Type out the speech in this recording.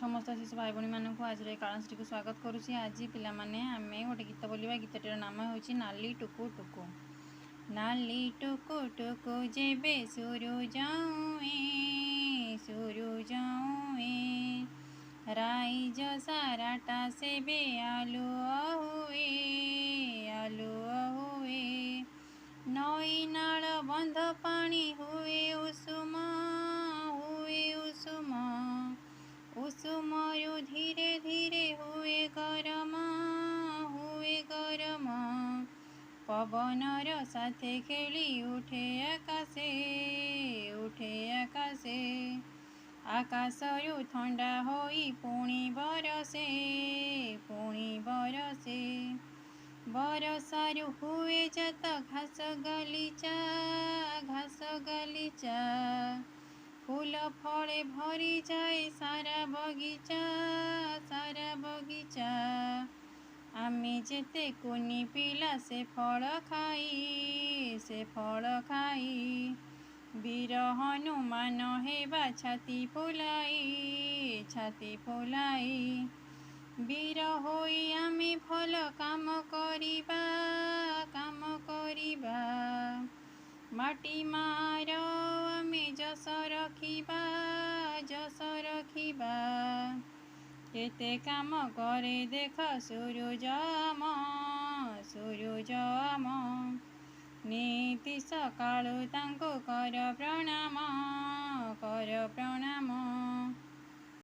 समस्त शिशु भाई भाई मानक आज कालश्री को स्वागत करुच्ची। आज पिला माने आमे गोटे गीत बोलिबा। गीतटीर नाम होची नाली टुकु टुकु। नाली टुकु टुकु जेबे सुरु जाऊए राइज साराटा सेबे आलू हुए नई नाल बंध पानी हुए उषुम उषुमरु धीरे धीरे हुए गरम पवनर साथे खेली उठे आकाशे आकाशरु ठंडा होई पुणी बरसे बरसारु हुए जत घास गलीचा फूल फले भरी जाए सारा बगीचा आमे जेते कुनी पिला से फल खाई वीर हनुमान हेबा छाती फुलाई वीर होई आमे भल काम करिबा माटी मार आमे जस रखिबा केते काम करे देख सूरजम नीति सकाळु तांको कर प्रणाम